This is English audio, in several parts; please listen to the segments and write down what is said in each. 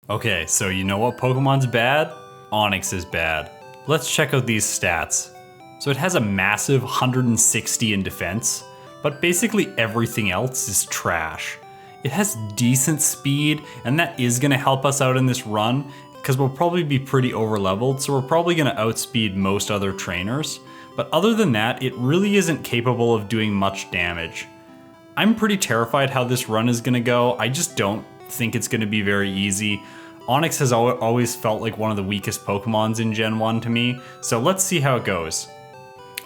Okay, so you know what Pokemon's bad? Onix is bad. Let's check out these stats. So it has a massive 160 in defense, but basically everything else is trash. It has decent speed, and that is going to help us out in this run, because we'll probably be pretty over-leveled, so we're probably going to outspeed most other trainers. But other than that, it really isn't capable of doing much damage. I'm pretty terrified how this run is going to go. I just don't think it's going to be very easy. Onix has always felt like one of the weakest Pokemons in Gen 1 to me, so let's see how it goes.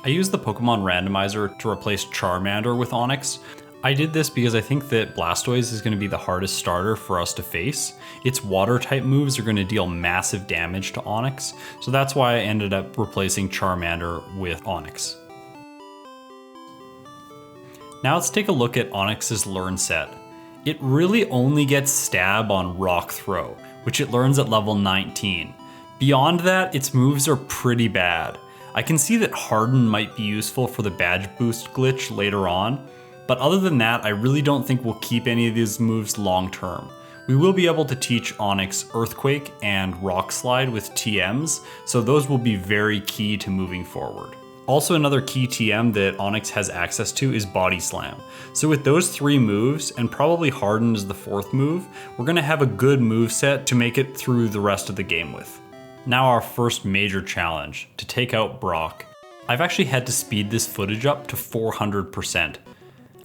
I used the Pokemon randomizer to replace Charmander with Onix. I did this because I think that Blastoise is going to be the hardest starter for us to face. Its water type moves are going to deal massive damage to Onix, so that's why I ended up replacing Charmander with Onix. Now let's take a look at Onix's learn set. It really only gets Stab on Rock Throw, which it learns at level 19. Beyond that, its moves are pretty bad. I can see that Harden might be useful for the badge boost glitch later on, but other than that, I really don't think we'll keep any of these moves long term. We will be able to teach Onix Earthquake and Rock Slide with TMs, so those will be very key to moving forward. Also, another key TM that Onix has access to is Body Slam. So with those 3 moves, and probably Harden as the 4th move, we're going to have a good move set to make it through the rest of the game with. Now our first major challenge, to take out Brock. I've actually had to speed this footage up to 400%.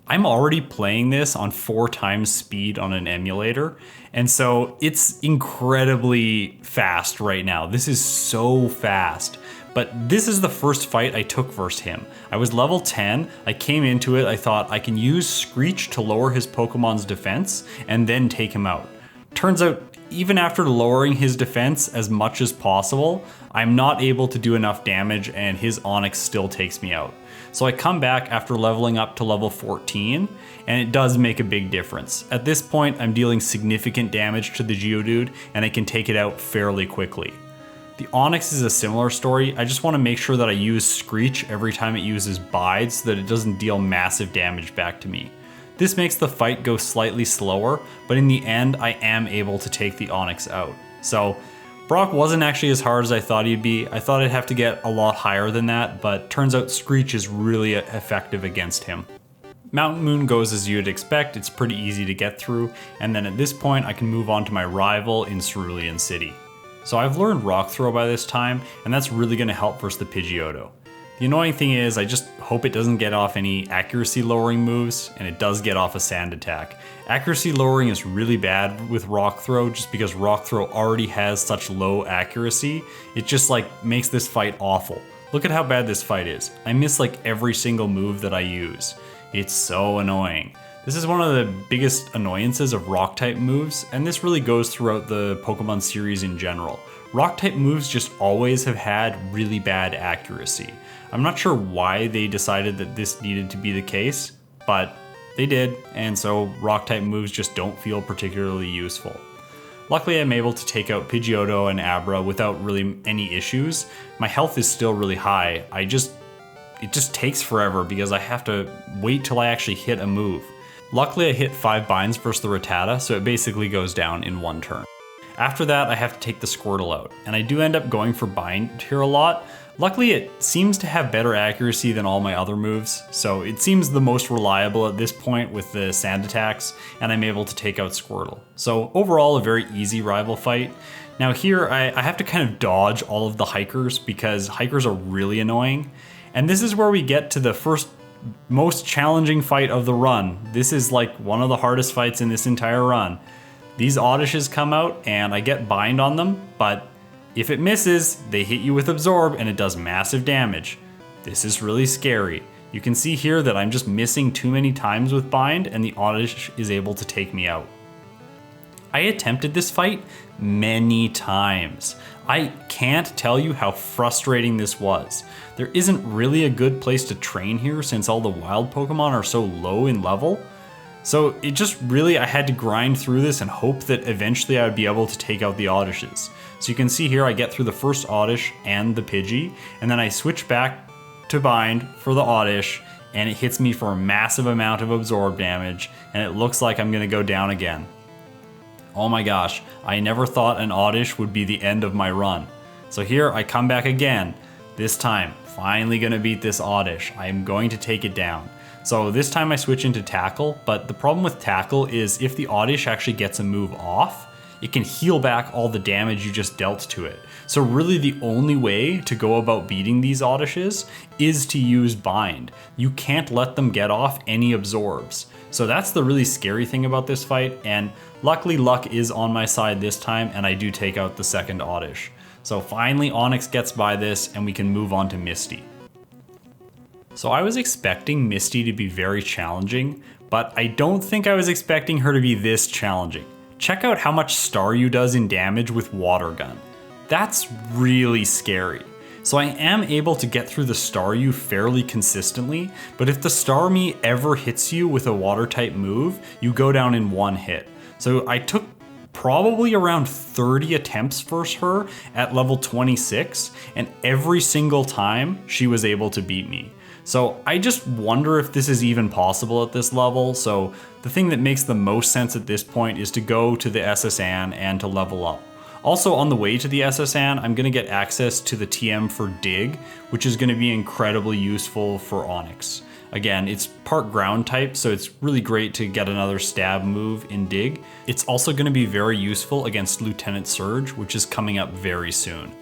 I'm already playing this on 4 times speed on an emulator, and so it's incredibly fast right now. This is so fast. But this is the first fight I took versus him. I was level 10, I came into it, I thought I can use Screech to lower his Pokemon's defense and then take him out. Turns out, even after lowering his defense as much as possible, I'm not able to do enough damage and his Onix still takes me out. So I come back after leveling up to level 14, and it does make a big difference. At this point, I'm dealing significant damage to the Geodude, and I can take it out fairly quickly. The Onix is a similar story. I just want to make sure that I use Screech every time it uses Bide so that it doesn't deal massive damage back to me. This makes the fight go slightly slower, but in the end, I am able to take the Onix out. So, Brock wasn't actually as hard as I thought he'd be. I thought I'd have to get a lot higher than that, but turns out Screech is really effective against him. Mountain Moon goes as you'd expect, it's pretty easy to get through, and then at this point I can move on to my rival in Cerulean City. So I've learned Rock Throw by this time, and that's really going to help versus the Pidgeotto. The annoying thing is I just hope it doesn't get off any accuracy lowering moves, and it does get off a Sand Attack. Accuracy lowering is really bad with Rock Throw just because Rock Throw already has such low accuracy. It just makes this fight awful. Look at how bad this fight is. I miss every single move that I use. It's so annoying. This is one of the biggest annoyances of Rock-type moves, and this really goes throughout the Pokemon series in general. Rock-type moves just always have had really bad accuracy. I'm not sure why they decided that this needed to be the case, but they did, and so Rock-type moves just don't feel particularly useful. Luckily, I'm able to take out Pidgeotto and Abra without really any issues. My health is still really high. It just takes forever because I have to wait till I actually hit a move. Luckily, I hit 5 binds versus the Rattata, so it basically goes down in 1 turn. After that, I have to take the Squirtle out, and I do end up going for bind here a lot. Luckily, it seems to have better accuracy than all my other moves, so it seems the most reliable at this point with the Sand Attacks, and I'm able to take out Squirtle. So overall, a very easy rival fight. Now here, I have to kind of dodge all of the hikers because hikers are really annoying, and this is where we get to the first most challenging fight of the run. This is one of the hardest fights in this entire run. These Oddishes come out and I get bind on them, but if it misses, they hit you with Absorb and it does massive damage. This is really scary. You can see here that I'm just missing too many times with bind and the Oddish is able to take me out. I attempted this fight many times. I can't tell you how frustrating this was. There isn't really a good place to train here since all the wild Pokemon are so low in level. So it just really, I had to grind through this and hope that eventually I would be able to take out the Oddishes. So you can see here I get through the first Oddish and the Pidgey, and then I switch back to bind for the Oddish, and it hits me for a massive amount of absorb damage, and it looks like I'm gonna go down again. Oh my gosh, I never thought an Oddish would be the end of my run. So here I come back again. This time, finally gonna beat this Oddish. I'm going to take it down. So this time I switch into Tackle, but the problem with Tackle is if the Oddish actually gets a move off, it can heal back all the damage you just dealt to it. So really the only way to go about beating these Oddishes is to use Bind. You can't let them get off any absorbs. So that's the really scary thing about this fight, and luckily luck is on my side this time and I do take out the second Oddish. So finally Onyx gets by this and we can move on to Misty. So I was expecting Misty to be very challenging, but I don't think I was expecting her to be this challenging. Check out how much Staryu does in damage with Water Gun. That's really scary. So I am able to get through the Staryu fairly consistently, but if the Starmie ever hits you with a water type move, you go down in one hit. So I took probably around 30 attempts for her at level 26, and every single time she was able to beat me. So I just wonder if this is even possible at this level, so the thing that makes the most sense at this point is to go to the SSN and to level up. Also on the way to the SSN, I'm going to get access to the TM for Dig, which is going to be incredibly useful for Onyx. Again, it's part ground type, so it's really great to get another stab move in Dig. It's also going to be very useful against Lieutenant Surge, which is coming up very soon.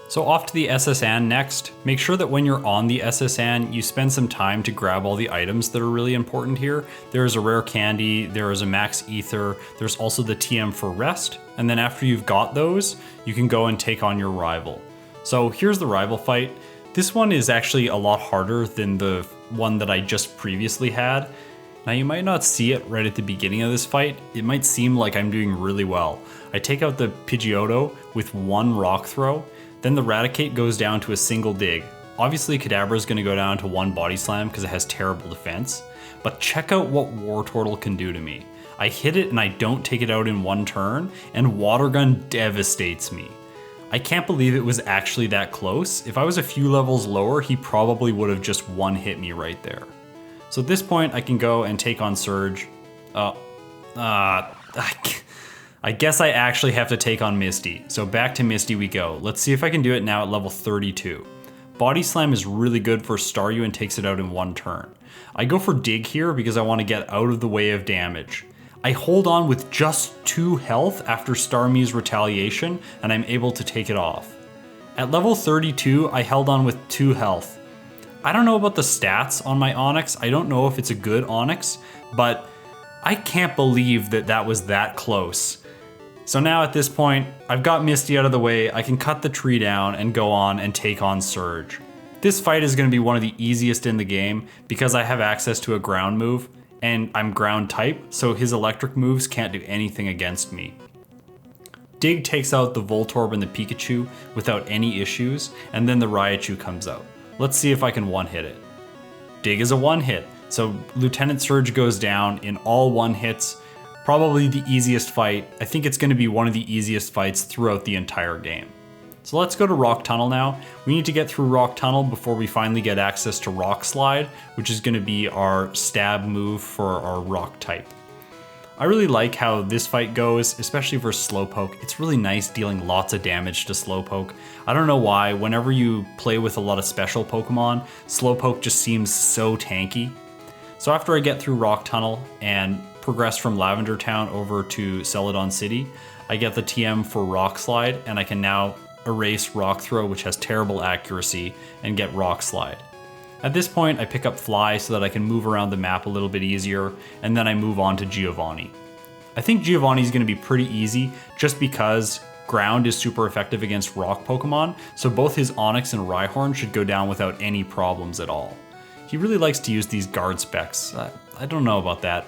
So off to the SSN next. Make sure that when you're on the SSN, you spend some time to grab all the items that are really important here. There is a rare candy, there is a max ether, there's also the TM for rest, and then after you've got those, you can go and take on your rival. So here's the rival fight. This one is actually a lot harder than the one that I just previously had. Now you might not see it right at the beginning of this fight. It might seem like I'm doing really well. I take out the Pidgeotto with one rock throw, then the Raticate goes down to a single dig. Obviously Kadabra is going to go down to one body slam because it has terrible defense, but check out what Wartortle can do to me. I hit it and I don't take it out in one turn, and Water Gun devastates me. I can't believe it was actually that close. If I was a few levels lower, he probably would have just one hit me right there. So at this point I can go and take on Surge. I guess I actually have to take on Misty. So back to Misty we go. Let's see if I can do it now at level 32. Body Slam is really good for Staryu and takes it out in one turn. I go for Dig here because I want to get out of the way of damage. I hold on with just 2 health after Starmie's retaliation and I'm able to take it off. At level 32, I held on with 2 health. I don't know about the stats on my Onyx. I don't know if it's a good Onyx, but I can't believe that that was that close. So now at this point, I've got Misty out of the way, I can cut the tree down and go on and take on Surge. This fight is going to be one of the easiest in the game because I have access to a ground move, and I'm ground type, so his electric moves can't do anything against me. Dig takes out the Voltorb and the Pikachu without any issues, and then the Raichu comes out. Let's see if I can one-hit it. Dig is a one-hit, so Lieutenant Surge goes down in all one-hits. Probably the easiest fight. I think it's going to be one of the easiest fights throughout the entire game. So let's go to Rock Tunnel now. We need to get through Rock Tunnel before we finally get access to Rock Slide, which is going to be our stab move for our rock type. I really like how this fight goes, especially for Slowpoke. It's really nice dealing lots of damage to Slowpoke. I don't know why, whenever you play with a lot of special Pokemon, Slowpoke just seems so tanky. So after I get through Rock Tunnel and progress from Lavender Town over to Celadon City, I get the TM for Rock Slide, and I can now erase Rock Throw, which has terrible accuracy, and get Rock Slide. At this point, I pick up Fly so that I can move around the map a little bit easier, and then I move on to Giovanni. I think Giovanni is going to be pretty easy just because Ground is super effective against rock Pokemon, so both his Onyx and Rhyhorn should go down without any problems at all. He really likes to use these guard specs. I don't know about that.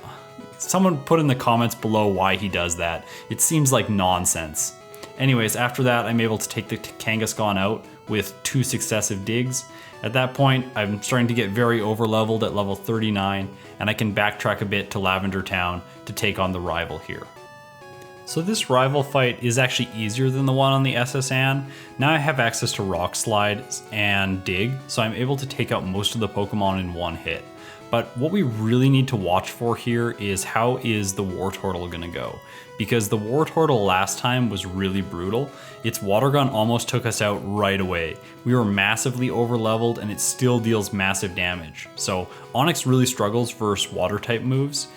Someone put in the comments below why he does that. It seems like nonsense. Anyways, after that, I'm able to take the Kangaskhan out with 2 successive digs. At that point, I'm starting to get very overleveled at level 39, and I can backtrack a bit to Lavender Town to take on the rival here. So this rival fight is actually easier than the one on the SSN. Now I have access to Rock Slide and Dig, so I'm able to take out most of the Pokemon in one hit. But what we really need to watch for here is how is the Wartortle gonna go? Because the Wartortle last time was really brutal. Its water gun almost took us out right away. We were massively over leveled and it still deals massive damage. So Onyx really struggles versus water type moves.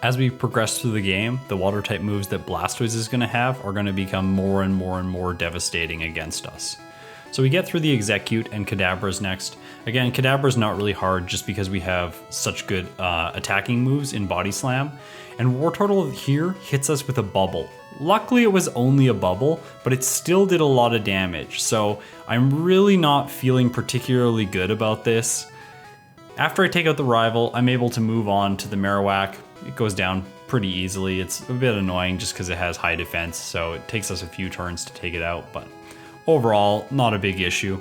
As we progress through the game, the water type moves that Blastoise is gonna have are gonna become more and more and more devastating against us. So we get through the Execute and Kadabra's next. Again, Kadabra's not really hard just because we have such good attacking moves in Body Slam. And Wartortle here hits us with a bubble. Luckily it was only a bubble, but it still did a lot of damage. So I'm really not feeling particularly good about this. After I take out the rival, I'm able to move on to the Marowak. It goes down pretty easily. It's a bit annoying just because it has high defense, so it takes us a few turns to take it out, but overall, not a big issue.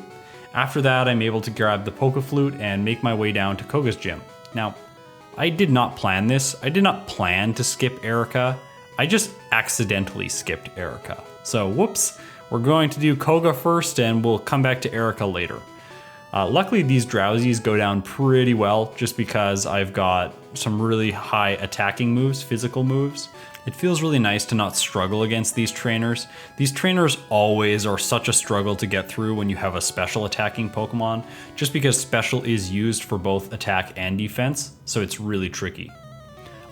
After that, I'm able to grab the Poké-Flute and make my way down to Koga's gym. Now, I did not plan this. I did not plan to skip Erica. I just accidentally skipped Erica. So whoops, we're going to do Koga first and we'll come back to Erica later. Luckily these Drowsies go down pretty well just because I've got some really high attacking moves, physical moves. It feels really nice to not struggle against these trainers. These trainers always are such a struggle to get through when you have a special attacking Pokemon, just because special is used for both attack and defense, so it's really tricky.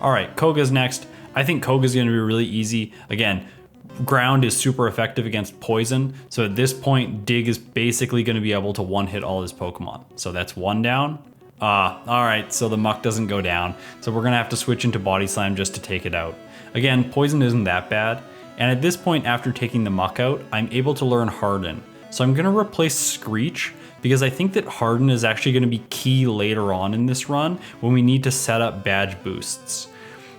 Alright, Koga's next. I think Koga's going to be really easy. Again, ground is super effective against poison, so at this point Dig is basically going to be able to one-hit all his Pokemon. So that's one down. Alright, so the Muck doesn't go down, so we're going to have to switch into Body Slam just to take it out. Again, poison isn't that bad, and at this point after taking the Muck out, I'm able to learn Harden. So I'm going to replace Screech because I think that Harden is actually going to be key later on in this run when we need to set up badge boosts.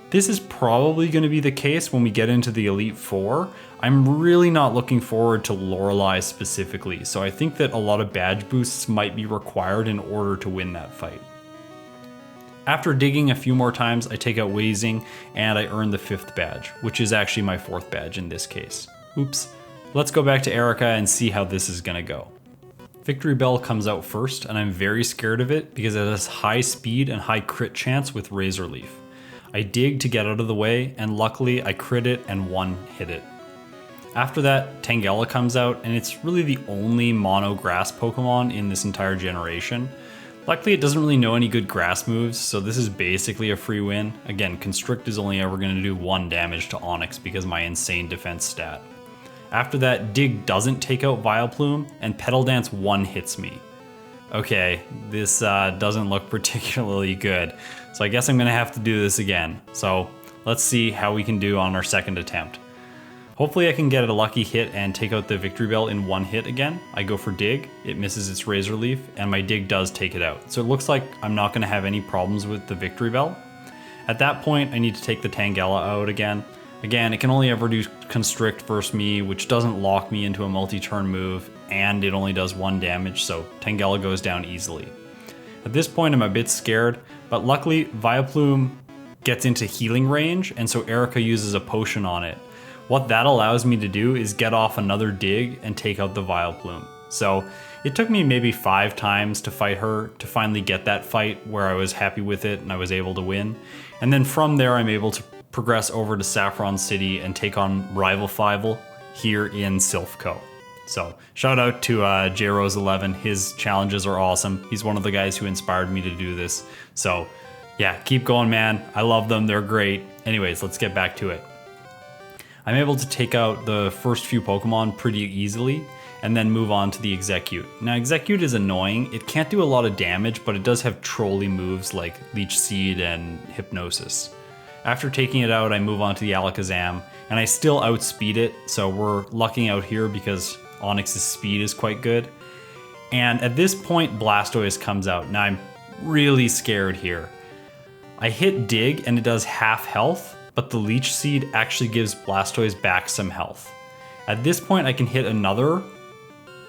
This is probably going to be the case when we get into the Elite Four. I'm really not looking forward to Lorelei specifically, so I think that a lot of badge boosts might be required in order to win that fight. After digging a few more times, I take out Wheezing and I earn the 5th badge, which is actually my 4th badge in this case. Oops. Let's go back to Erica and see how this is gonna go. Victory Bell comes out first and I'm very scared of it because it has high speed and high crit chance with Razor Leaf. I dig to get out of the way and luckily I crit it and one-hit it. After that, Tangela comes out and it's really the only mono grass Pokemon in this entire generation. Luckily it doesn't really know any good grass moves, so this is basically a free win. Again, Constrict is only ever going to do 1 damage to Onyx because of my insane defense stat. After that, Dig doesn't take out Vileplume, and Petal Dance one-hits me. Okay, this doesn't look particularly good, so I guess I'm going to have to do this again. So let's see how we can do on our second attempt. Hopefully I can get a lucky hit and take out the Victory Bell in one hit again. I go for Dig, it misses its Razor Leaf, and my Dig does take it out. So it looks like I'm not going to have any problems with the Victory Bell. At that point, I need to take the Tangela out again. Again, it can only ever do Constrict versus me, which doesn't lock me into a multi-turn move, and it only does 1 damage, so Tangela goes down easily. At this point, I'm a bit scared, but luckily, Vileplume gets into healing range, and so Erica uses a potion on it. What that allows me to do is get off another Dig and take out the Vileplume. So it took me maybe 5 times to fight her to finally get that fight where I was happy with it and I was able to win. And then from there I'm able to progress over to Saffron City and take on Rival Fivel here in Silphco. So shout out to JRose11, his challenges are awesome. He's one of the guys who inspired me to do this. So yeah, keep going, man. I love them, they're great. Anyways, let's get back to it. I'm able to take out the first few Pokemon pretty easily and then move on to the Execute. Now Execute is annoying, it can't do a lot of damage, but it does have trolly moves like Leech Seed and Hypnosis. After taking it out, I move on to the Alakazam, and I still outspeed it, so we're lucking out here because Onyx's speed is quite good. And at this point, Blastoise comes out. Now I'm really scared here. I hit Dig and it does half health, but the Leech Seed actually gives Blastoise back some health. At this point I can hit another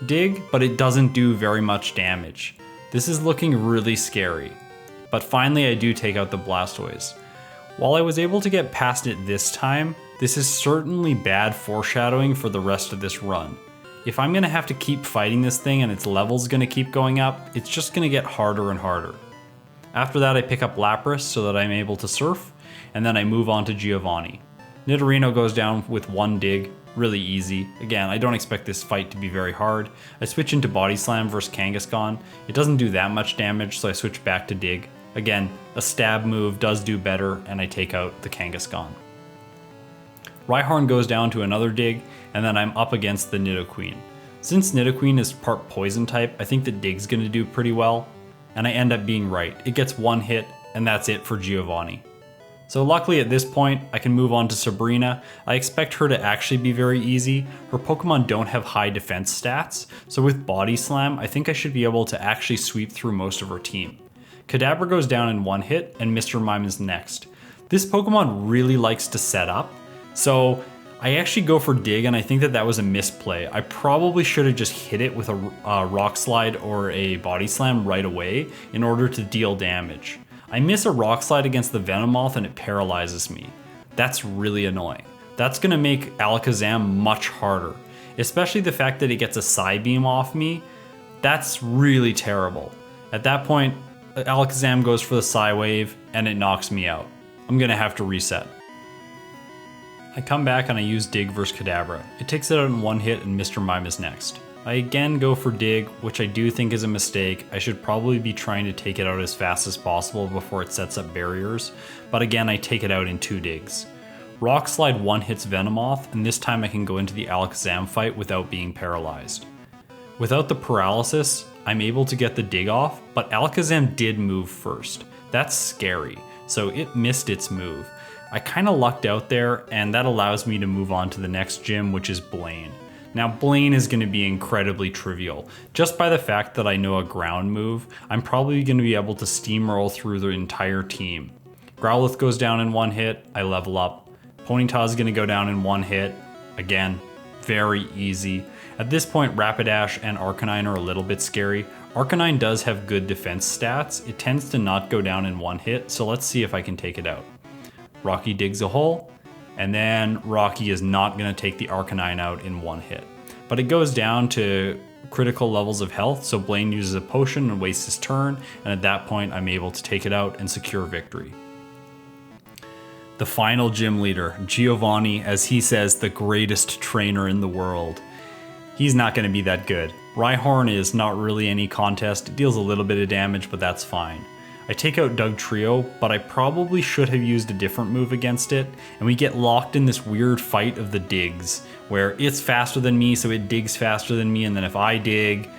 Dig, but it doesn't do very much damage. This is looking really scary. But finally I do take out the Blastoise. While I was able to get past it this time, this is certainly bad foreshadowing for the rest of this run. If I'm gonna have to keep fighting this thing and its level's gonna keep going up, it's just gonna get harder and harder. After that I pick up Lapras so that I'm able to surf, and then I move on to Giovanni. Nidorino goes down with one dig, really easy. Again, I don't expect this fight to be very hard. I switch into Body Slam versus Kangaskhan. It doesn't do that much damage, so I switch back to dig. Again, a stab move does do better, and I take out the Kangaskhan. Rhyhorn goes down to another dig, and then I'm up against the Nidoqueen. Since Nidoqueen is part poison type, I think the dig's gonna do pretty well, and I end up being right. It gets one hit, and that's it for Giovanni. So luckily at this point, I can move on to Sabrina. I expect her to actually be very easy. Her Pokemon don't have high defense stats, so with Body Slam, I think I should be able to actually sweep through most of her team. Kadabra goes down in one hit, and Mr. Mime is next. This Pokemon really likes to set up, so I actually go for dig, and I think that was a misplay. I probably should have just hit it with a Rock Slide or a Body Slam right away in order to deal damage. I miss a Rock Slide against the Venomoth and it paralyzes me. That's really annoying. That's gonna make Alakazam much harder, especially the fact that it gets a Psybeam off me. That's really terrible. At that point, Alakazam goes for the Psy Wave and it knocks me out. I'm gonna have to reset. I come back and I use Dig vs Kadabra. It takes it out in one hit and Mr. Mime is next. I again go for Dig, which I do think is a mistake. I should probably be trying to take it out as fast as possible before it sets up barriers, but again I take it out in 2 digs. Rock Slide one hits Venomoth, and this time I can go into the Alakazam fight without being paralyzed. Without the paralysis, I'm able to get the dig off, but Alakazam did move first. That's scary, so it missed its move. I kinda lucked out there, and that allows me to move on to the next gym, which is Blaine. Now Blaine is going to be incredibly trivial. Just by the fact that I know a ground move, I'm probably going to be able to steamroll through the entire team. Growlithe goes down in one hit, I level up. Ponyta is going to go down in one hit. Again, very easy. At this point, Rapidash and Arcanine are a little bit scary. Arcanine does have good defense stats. It tends to not go down in one hit, so let's see if I can take it out. Rocky digs a hole. And then Rocky is not going to take the Arcanine out in one hit. But it goes down to critical levels of health, so Blaine uses a potion and wastes his turn, and at that point I'm able to take it out and secure victory. The final gym leader, Giovanni, as he says, the greatest trainer in the world. He's not going to be that good. Rhyhorn is not really any contest. It deals a little bit of damage, but that's fine. I take out Dugtrio, but I probably should have used a different move against it, and we get locked in this weird fight of the digs, where it's faster than me, so it digs faster than me, and then if I dig,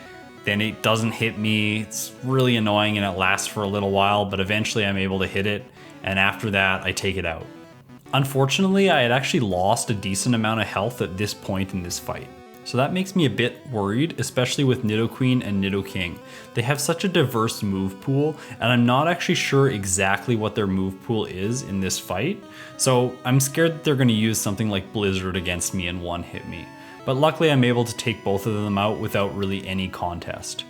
then it doesn't hit me. It's really annoying, and it lasts for a little while, but eventually I'm able to hit it, and after that, I take it out. Unfortunately, I had actually lost a decent amount of health at this point in this fight. So that makes me a bit worried, especially with Nidoqueen and Nidoking. They have such a diverse move pool, and I'm not actually sure exactly what their move pool is in this fight. So I'm scared that they're going to use something like Blizzard against me and one hit me. But luckily I'm able to take both of them out without really any contest.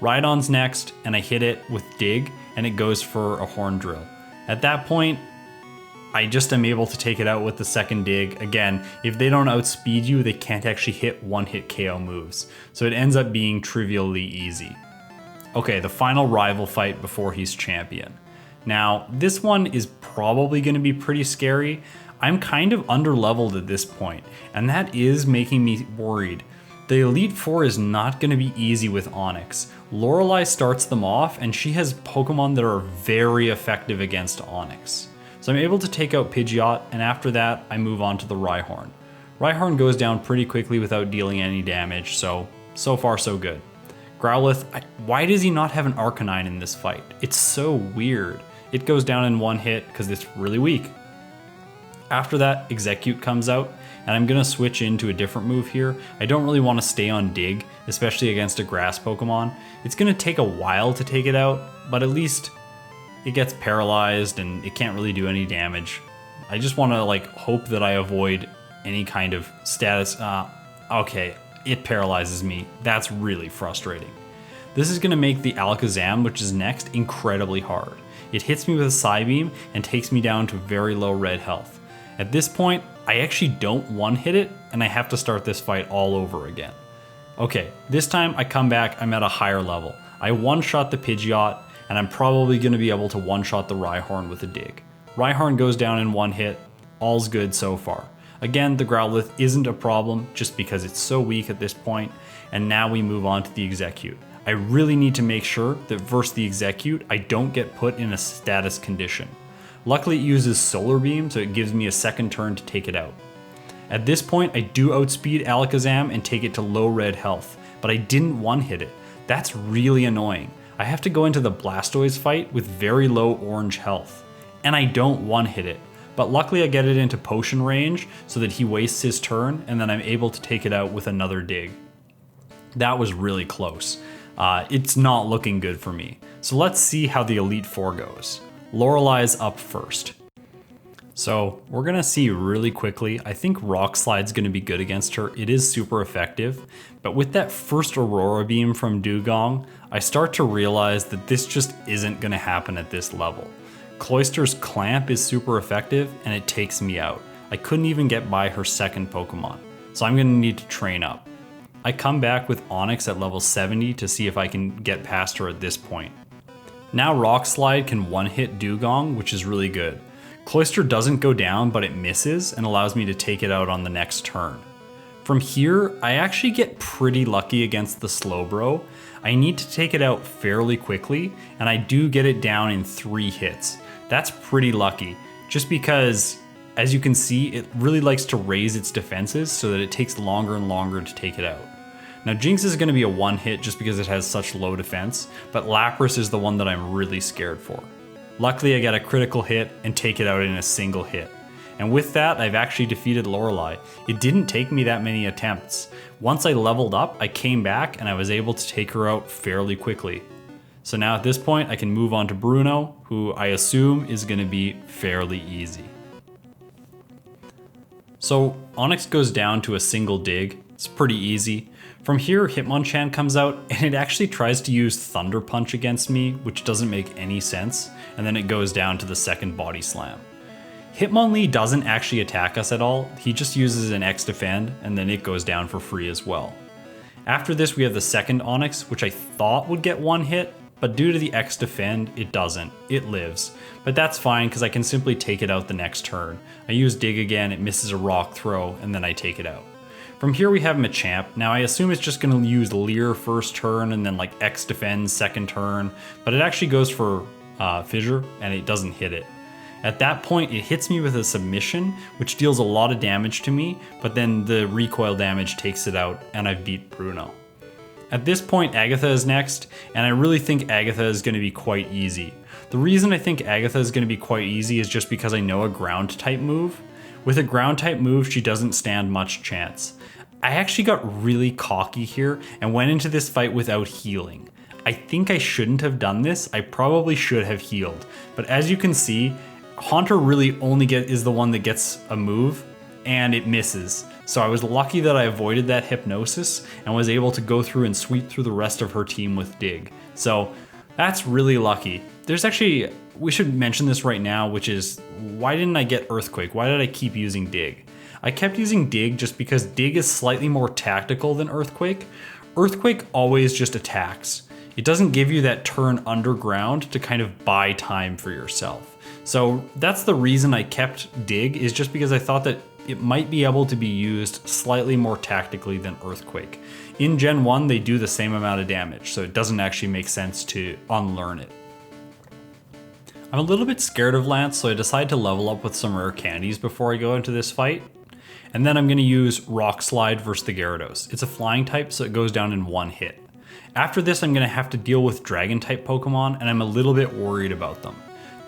Rhydon's next, and I hit it with Dig, and it goes for a Horn Drill. At that point, I just am able to take it out with the second dig. Again, if they don't outspeed you, they can't actually hit one-hit KO moves. So it ends up being trivially easy. Okay, the final rival fight before he's champion. Now, this one is probably going to be pretty scary. I'm kind of underleveled at this point, and that is making me worried. The Elite Four is not going to be easy with Onyx. Lorelei starts them off, and she has Pokemon that are very effective against Onyx. So I'm able to take out Pidgeot, and after that, I move on to the Rhyhorn. Rhyhorn goes down pretty quickly without dealing any damage, so far so good. Growlithe, why does he not have an Arcanine in this fight? It's so weird. It goes down in one hit because it's really weak. After that, Execute comes out, and I'm going to switch into a different move here. I don't really want to stay on Dig, especially against a grass Pokemon. It's going to take a while to take it out, but at least it gets paralyzed and it can't really do any damage. I just want to hope that I avoid any kind of status. Okay, it paralyzes me. That's really frustrating. This is going to make the Alakazam, which is next, incredibly hard. It hits me with a Psybeam and takes me down to very low red health. At this point, I actually don't one-hit it, and I have to start this fight all over again. Okay, this time I come back, I'm at a higher level. I one-shot the Pidgeot, and I'm probably going to be able to one-shot the Rhyhorn with a dig. Rhyhorn goes down in one hit, all's good so far. Again, the Growlithe isn't a problem just because it's so weak at this point, and now we move on to the Execute. I really need to make sure that versus the Execute, I don't get put in a status condition. Luckily it uses Solar Beam, so it gives me a second turn to take it out. At this point, I do outspeed Alakazam and take it to low red health, but I didn't one-hit it. That's really annoying. I have to go into the Blastoise fight with very low orange health, and I don't one-hit it. But luckily I get it into potion range so that he wastes his turn, and then I'm able to take it out with another dig. That was really close. It's not looking good for me. So let's see how the Elite Four goes. Lorelei's up first. So we're gonna see really quickly, I think Rock Slide's gonna be good against her. It is super effective, but with that first Aurora Beam from Dugong, I start to realize that this just isn't gonna happen at this level. Cloyster's Clamp is super effective and it takes me out. I couldn't even get by her second Pokemon, so I'm gonna need to train up. I come back with Onyx at level 70 to see if I can get past her at this point. Now Rock Slide can one-hit Dugong, which is really good. Cloyster doesn't go down, but it misses and allows me to take it out on the next turn. From here, I actually get pretty lucky against the Slowbro. I need to take it out fairly quickly, and I do get it down in 3 hits. That's pretty lucky, just because, as you can see, it really likes to raise its defenses so that it takes longer and longer to take it out. Now Jinx is going to be a one-hit just because it has such low defense, but Lapras is the one that I'm really scared for. Luckily I get a critical hit and take it out in a single hit. And with that, I've actually defeated Lorelei. It didn't take me that many attempts. Once I leveled up, I came back and I was able to take her out fairly quickly. So now at this point, I can move on to Bruno, who I assume is going to be fairly easy. So Onyx goes down to a single dig. It's pretty easy. From here, Hitmonchan comes out and it actually tries to use Thunder Punch against me, which doesn't make any sense, and then it goes down to the second Body Slam. Hitmonlee doesn't actually attack us at all, he just uses an X Defend, and then it goes down for free as well. After this we have the second Onyx, which I thought would get one hit, but due to the X Defend, it doesn't. It lives. But that's fine because I can simply take it out the next turn. I use Dig again, it misses a Rock Throw, and then I take it out. From here we have Machamp. Now I assume it's just going to use Leer first turn and then like X Defend second turn, but it actually goes for Fissure and it doesn't hit it. At that point it hits me with a Submission, which deals a lot of damage to me, but then the recoil damage takes it out and I've beat Bruno. At this point Agatha is next, and I really think Agatha is going to be quite easy. The reason I think Agatha is going to be quite easy is just because I know a ground type move. With a ground type move, she doesn't stand much chance. I actually got really cocky here and went into this fight without healing. I think I shouldn't have done this, I probably should have healed. But as you can see, Haunter really only is the one that gets a move, and it misses. So I was lucky that I avoided that Hypnosis and was able to go through and sweep through the rest of her team with Dig. So that's really lucky. There's actually, we should mention this right now, which is, why didn't I get Earthquake? Why did I keep using Dig? I kept using Dig just because Dig is slightly more tactical than Earthquake. Earthquake always just attacks. It doesn't give you that turn underground to kind of buy time for yourself. So that's the reason I kept Dig, is just because I thought that it might be able to be used slightly more tactically than Earthquake. In Gen 1, they do the same amount of damage, so it doesn't actually make sense to unlearn it. I'm a little bit scared of Lance, so I decide to level up with some rare candies before I go into this fight. And then I'm going to use Rock Slide versus the Gyarados. It's a flying type, so it goes down in one hit. After this, I'm going to have to deal with Dragon type Pokemon, and I'm a little bit worried about them.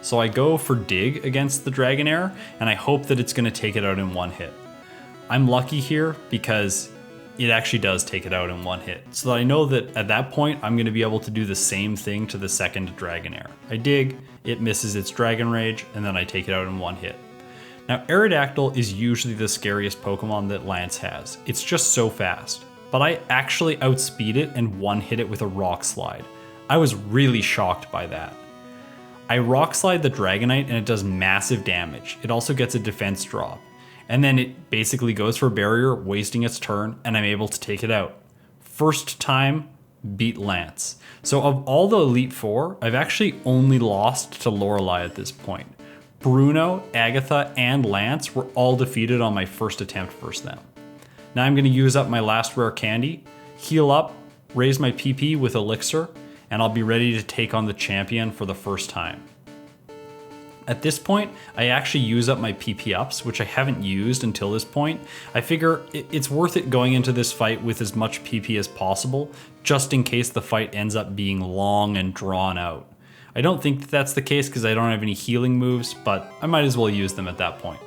So I go for Dig against the Dragonair, and I hope that it's going to take it out in one hit. I'm lucky here because it actually does take it out in one hit. So that I know that at that point, I'm going to be able to do the same thing to the second Dragonair. I Dig, it misses its Dragon Rage, and then I take it out in one hit. Now Aerodactyl is usually the scariest Pokemon that Lance has. It's just so fast. But I actually outspeed it and one-hit it with a Rock Slide. I was really shocked by that. I Rock Slide the Dragonite and it does massive damage. It also gets a defense drop. And then it basically goes for Barrier, wasting its turn, and I'm able to take it out. First time beat Lance. So of all the Elite Four, I've actually only lost to Lorelei at this point. Bruno, Agatha, and Lance were all defeated on my first attempt versus them. Now I'm going to use up my last rare candy, heal up, raise my PP with Elixir, and I'll be ready to take on the champion for the first time. At this point, I actually use up my PP ups, which I haven't used until this point. I figure it's worth it going into this fight with as much PP as possible, just in case the fight ends up being long and drawn out. I don't think that's the case because I don't have any healing moves, but I might as well use them at that point.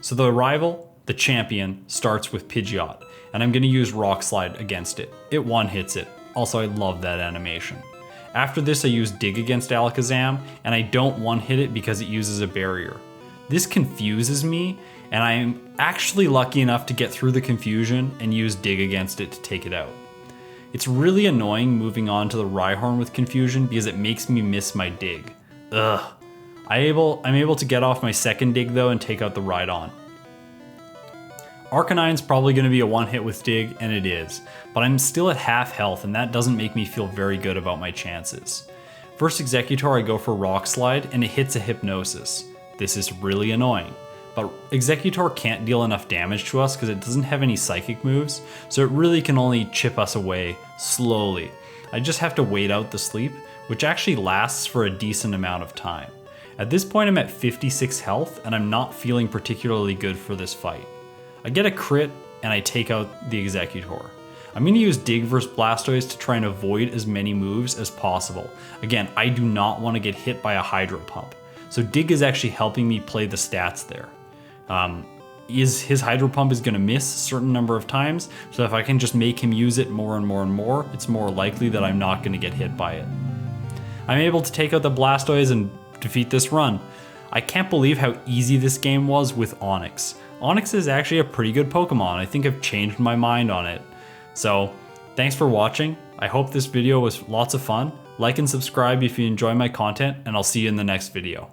So the rival, the champion, starts with Pidgeot, and I'm going to use Rock Slide against it. It one-hits it. Also, I love that animation. After this, I use Dig against Alakazam, and I don't one-hit it because it uses a barrier. This confuses me, and I am actually lucky enough to get through the confusion and use Dig against it to take it out. It's really annoying moving on to the Rhyhorn with confusion because it makes me miss my Dig. Ugh. I'm able to get off my second Dig though and take out the Rydon. Arcanine's probably going to be a one-hit with Dig, and it is, but I'm still at half health and that doesn't make me feel very good about my chances. First Exeggutor, I go for Rock Slide and it hits a Hypnosis. This is really annoying, but Exeggutor can't deal enough damage to us because it doesn't have any psychic moves, so it really can only chip us away slowly. I just have to wait out the sleep, which actually lasts for a decent amount of time. At this point I'm at 56 health and I'm not feeling particularly good for this fight. I get a crit and I take out the Exeggutor. I'm going to use Dig vs Blastoise to try and avoid as many moves as possible. Again, I do not want to get hit by a Hydro Pump, so Dig is actually helping me play the stats there. His Hydro Pump is going to miss a certain number of times, so if I can just make him use it more and more and more, it's more likely that I'm not going to get hit by it. I'm able to take out the Blastoise and defeat this run. I can't believe how easy this game was with Onyx. Onyx is actually a pretty good Pokemon. I think I've changed my mind on it. So, thanks for watching. I hope this video was lots of fun. Like and subscribe if you enjoy my content, and I'll see you in the next video.